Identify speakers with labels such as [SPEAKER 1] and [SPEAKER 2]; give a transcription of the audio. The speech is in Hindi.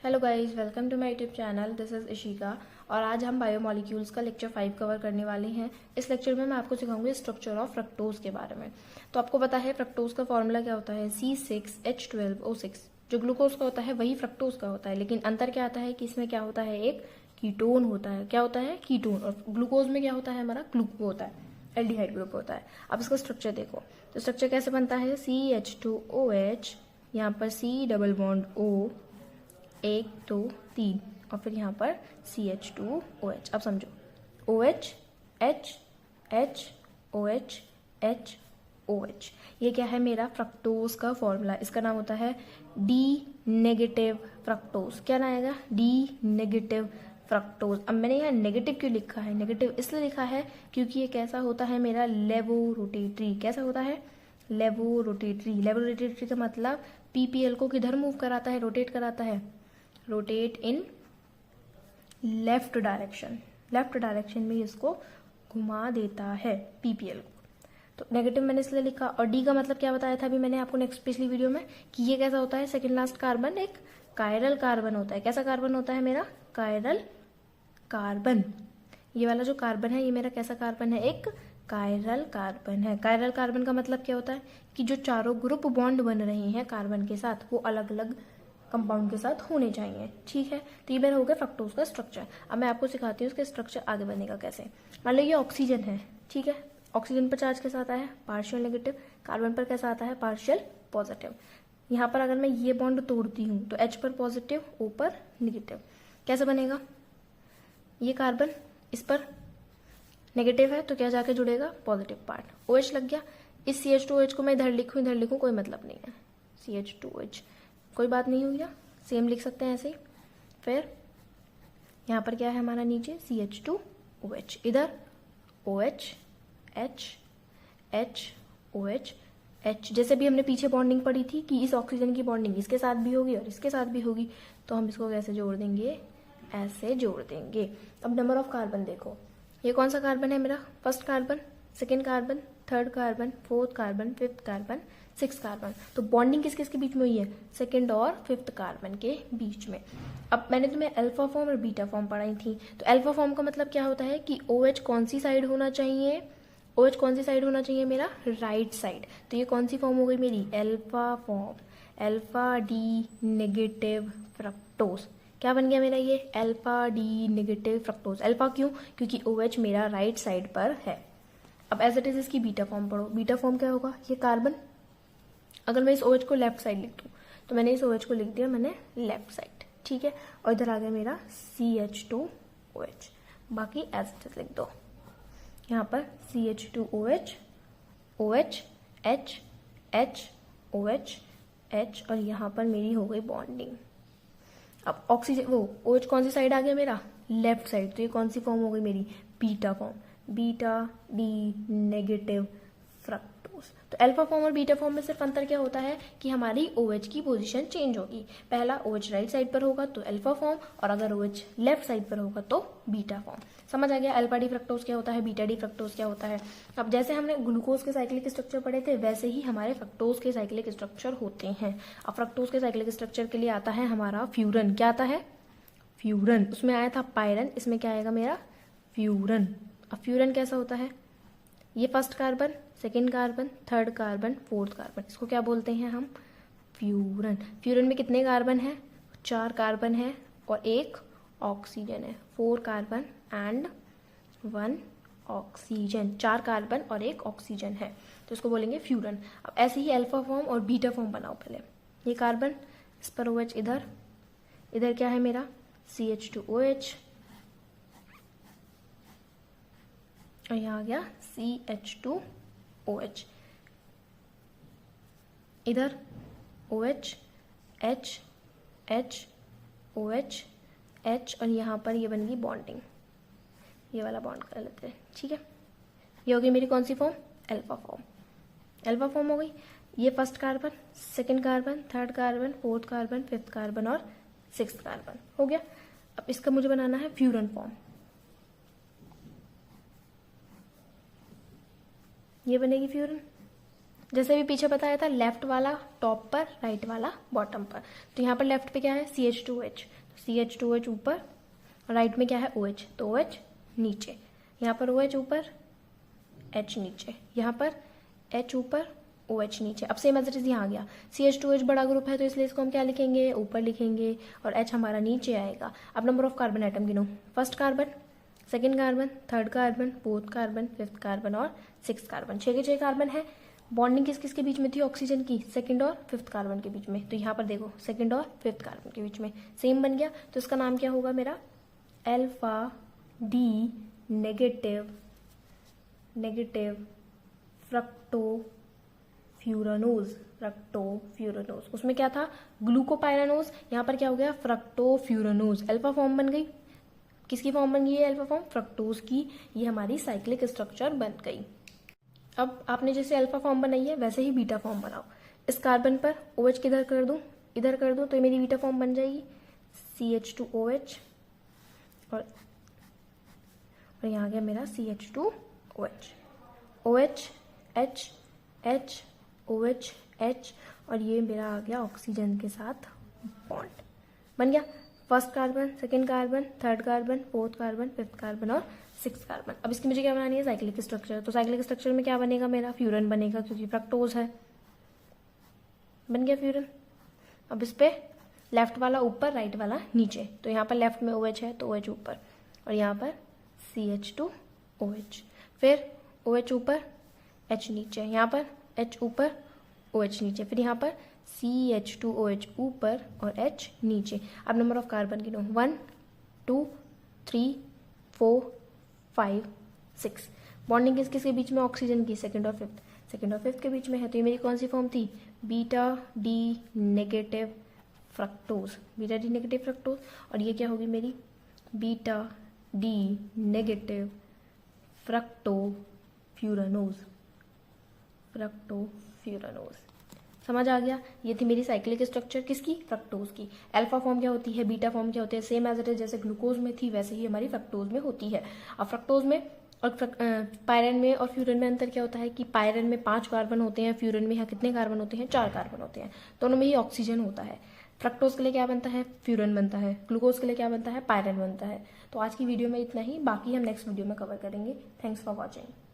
[SPEAKER 1] Hello guys, welcome to my YouTube channel. This is Ishika और आज हम बायोमोलिक्यूल्स का लेक्चर 5 कवर करने वाले हैं। इस लेक्चर में मैं आपको सिखाऊंगी स्ट्रक्चर ऑफ फ्रक्टोज के बारे में। तो आपको पता है फ्रक्टोज का फॉर्मूला क्या होता है, C6H12O6। जो ग्लूकोज का होता है वही फ्रक्टोज का होता है, लेकिन अंतर क्या आता है कि इसमें क्या होता है, एक कीटोन होता है। क्या होता है, कीटोन। और ग्लूकोज में क्या होता है, हमारा ग्लूको होता है, एल्डिहाइड ग्रुप होता है। अब इसका स्ट्रक्चर देखो, तो स्ट्रक्चर कैसे बनता है, CH2OH, यहाँ पर C डबल बॉन्ड O, 1 2 3, और फिर यहाँ पर CH2OH। अब समझो, OH H H OH H OH, ये क्या है, मेरा फ्रक्टोज का फॉर्मूला। इसका नाम होता है डी नेगेटिव फ्रक्टोज। क्या नाम आएगा, डी नेगेटिव फ्रक्टोज। अब मैंने यहाँ नेगेटिव क्यों लिखा है, नेगेटिव इसलिए लिखा है क्योंकि ये कैसा होता है, मेरा लेवोरोटेटरी। कैसा होता है, लेवोरोटेटरी। लेवोरोटेटरी का मतलब पीपीएल को किधर मूव कराता है, रोटेट कराता है, rotate in left direction. Left direction में इसको घुमा देता है पीपीएल को। तो नेगेटिव मैंने इसलिए लिखा। और डी का मतलब क्या बताया था अभी मैंने आपको नेक्स्ट पिछली वीडियो में, कि ये कैसा होता है, सेकेंड लास्ट कार्बन एक कायरल कार्बन होता है। कैसा कार्बन होता है मेरा, कायरल कार्बन। ये वाला जो कार्बन है ये मेरा कैसा कार्बन है, एक कायरल कार्बन है। कायरल कार्बन का मतलब क्या होता है कि जो चारों ग्रुप बॉन्ड बन रहे हैं कार्बन के साथ वो अलग अलग कंपाउंड के साथ होने चाहिए। ठीक है, तो ये मेरा हो गया फ्रक्टोज का स्ट्रक्चर। अब मैं आपको सिखाती हूँ इसका स्ट्रक्चर आगे बनेगा कैसे। मान लो ये ऑक्सीजन है, ठीक है, ऑक्सीजन पर चार्ज कैसा आता है, पार्शियल नेगेटिव। कार्बन पर कैसा आता है, पार्शियल पॉजिटिव। यहाँ पर अगर मैं ये बॉन्ड तोड़ती हूँ तो H पर पॉजिटिव, O पर निगेटिव। कैसे बनेगा, ये कार्बन इस पर नेगेटिव है तो क्या जाके जुड़ेगा, पॉजिटिव पार्ट। OH लग गया। इस CH2OH को मैं इधर लिखूँ कोई मतलब नहीं है, CH2OH कोई बात नहीं हुई, सेम लिख सकते हैं ऐसे ही। फिर यहाँ पर क्या है हमारा नीचे, CH2OH, इधर OH H H OH H। जैसे भी हमने पीछे बॉन्डिंग पढ़ी थी कि इस ऑक्सीजन की बॉन्डिंग इसके साथ भी होगी और इसके साथ भी होगी, तो हम इसको कैसे जोड़ देंगे, ऐसे जोड़ देंगे। अब नंबर ऑफ कार्बन देखो, ये कौन सा कार्बन है मेरा, first carbon, second carbon, third carbon, fourth carbon, fifth carbon, six carbon. तो बॉन्डिंग किस किस के बीच में हुई है, सेकेंड और फिफ्थ कार्बन के बीच में। अब मैंने तुम्हें अल्फा फॉर्म और बीटा फॉर्म पढ़ाई थी। तो अल्फा फॉर्म का मतलब क्या होता है कि OH कौन सी साइड होना चाहिए, OH कौन सी साइड होना चाहिए मेरा, राइट साइड। तो ये कौन सी फॉर्म हो गई मेरी, alpha form, alpha D negative fructose. क्या बन गया मेरा ये, alpha D negative fructose. Alpha क्यों, क्योंकि OH मेरा राइट साइड पर है। अब एज इट इज इसकी बीटा फॉर्म पढ़ो। बीटा फॉर्म क्या होगा, ये कार्बन, अगर मैं इस OH को लेफ्ट साइड लिख दूँ तो मैंने इस OH को लिख दिया मैंने लेफ्ट साइड, ठीक है। और इधर आ गया मेरा CH2OH, बाकी एज इट इज लिख दो। यहाँ पर CH2OH OH H H OH H, और यहाँ पर मेरी हो गई बॉन्डिंग। अब ऑक्सीजन वो OH कौन सी साइड आ गया मेरा, लेफ्ट साइड। तो ये कौन सी फॉर्म हो गई मेरी, beta form, beta D negative fructose. तो अल्फा फॉर्म और बीटा फॉर्म में सिर्फ अंतर क्या होता है कि हमारी OH की पोजीशन चेंज होगी। पहला OH राइट साइड पर होगा तो अल्फा फॉर्म, और अगर OH लेफ्ट साइड पर होगा तो बीटा फॉर्म। समझ आ गया, अल्फा डी फ्रक्टोज क्या होता है, बीटा डी फ्रक्टोज क्या होता है। अब जैसे हमने ग्लूकोज के साइक्लिक स्ट्रक्चर पढ़े थे वैसे ही हमारे फ्रक्टोज के साइक्लिक स्ट्रक्चर होते हैं। अब फ्रक्टोज के साइक्लिक स्ट्रक्चर के लिए आता है हमारा फ्यूरन। क्या आता है, फ्यूरन। उसमें आया था पायरन, इसमें क्या आएगा मेरा, फ्यूरन। अब फ्यूरन कैसा होता है, ये first carbon, second carbon, third carbon, fourth carbon, इसको क्या बोलते हैं हम, फ्यूरन। फ्यूरन में कितने कार्बन है, 4 कार्बन है और एक ऑक्सीजन है, 4 कार्बन एंड 1 ऑक्सीजन। 4 कार्बन और एक ऑक्सीजन है, तो इसको बोलेंगे फ्यूरन। अब ऐसे ही अल्फा फॉर्म और बीटा फॉर्म बनाओ। पहले ये कार्बन, इस पर OH, इधर इधर क्या है मेरा, CH2OH, और यहाँ आ गया CH2OH, इधर OH H H OH H, और यहाँ पर ये बन गई बॉन्डिंग, ये वाला बॉन्ड कर लेते हैं, ठीक है। ये हो गई मेरी कौन सी form, alpha form. Alpha form हो गई, ये first carbon, second carbon, third carbon, fourth carbon, fifth carbon और सिक्स्थ कार्बन हो गया। अब इसका मुझे बनाना है फ्यूरन फॉर्म। ये बनेगी फ्यूरन, जैसे भी पीछे बताया था, लेफ्ट वाला टॉप पर, राइट वाला बॉटम पर। तो यहाँ पर लेफ्ट पे क्या है CH2H, CH2H ऊपर, राइट में क्या है OH, तो OH नीचे, यहाँ पर OH ऊपर, H नीचे, यहाँ पर H ऊपर, OH नीचे। अब सेम एज इट इज यहाँ आ गया, CH2H बड़ा ग्रुप है तो इसलिए इसको हम क्या लिखेंगे, ऊपर लिखेंगे, और H हमारा नीचे आएगा। अब नंबर ऑफ कार्बन एटम गिनो, first carbon, second carbon, third carbon, fourth carbon, fifth carbon और सिक्स कार्बन। 6 के 6 कार्बन है। बॉन्डिंग किस किस के बीच में थी, ऑक्सीजन की सेकंड और फिफ्थ कार्बन के बीच में। तो यहाँ पर देखो सेकंड और फिफ्थ कार्बन के बीच में सेम बन गया, तो इसका नाम क्या होगा मेरा, अल्फा डी नेगेटिव फ्रक्टोफ्यूरानोज। उसमें क्या था, ग्लूकोपाइरानोज, यहाँ पर क्या हो गया, फ्रक्टोफ्यूरानोज। अल्फा फॉर्म बन गई, किसकी फॉर्म बन गई है, अल्फा फॉर्म, फ्रक्टोज की। ये हमारी साइक्लिक स्ट्रक्चर बन गई। अब आपने जैसे अल्फा फॉर्म बनाई है वैसे ही बीटा फॉर्म बनाओ। इस कार्बन पर OH किधर कर दूं, इधर कर दूं, तो ये मेरी बीटा फॉर्म बन जाएगी, CH2OH, और यहाँ आ गया मेरा CH2OH, OH H H OH H, और ये मेरा आ गया ऑक्सीजन के साथ बॉन्ड बन गया। First carbon, second carbon, third carbon, fourth carbon, fifth carbon और सिक्स कार्बन। अब इसकी मुझे क्या बनानी है, साइक्लिक स्ट्रक्चर। तो साइक्लिक स्ट्रक्चर में क्या बनेगा मेरा, फ्यूरन बनेगा, क्योंकि फ्रक्टोज है, बन गया फ्यूरन। अब इस पे लेफ्ट वाला ऊपर, राइट वाला नीचे। तो यहाँ पर लेफ्ट में OH है तो OH ऊपर, और यहाँ पर CH2OH, फिर OH ऊपर, H नीचे, यहाँ पर H ऊपर, OH नीचे, फिर यहाँ पर CH2OH ऊपर और H नीचे। अब नंबर ऑफ कार्बन गिनो, 1 2 3 4 5 6। बॉन्डिंग किस किस के बीच में, ऑक्सीजन की सेकंड और फिफ्थ के बीच में है। तो ये मेरी कौन सी फॉर्म थी, बीटा डी नेगेटिव फ्रक्टोज, और ये क्या होगी मेरी, बीटा डी नेगेटिव फ्रक्टोफ्यूरानोज। समझ आ गया। ये थी मेरी साइक्लिक स्ट्रक्चर किसकी, फ्रक्टोज की। अल्फा फॉर्म क्या होती है, बीटा फॉर्म क्या होती है, सेम एज इट इज जैसे ग्लूकोज में थी वैसे ही हमारी फ्रक्टोज में होती है। अब फ्रक्टोज में और पायरन में और फ्यूरन में अंतर क्या होता है कि पायरन में 5 कार्बन होते हैं, फ्यूरन में यहाँ कितने कार्बन होते हैं, 4 कार्बन होते हैं। दोनों में ही ऑक्सीजन होता है। फ्रक्टोज के लिए क्या बनता है, फ्यूरन बनता है, ग्लूकोज के लिए क्या बनता है, पायरन बनता है। तो आज की वीडियो में इतना ही, बाकी हम नेक्स्ट वीडियो में कवर करेंगे। Thanks for watching.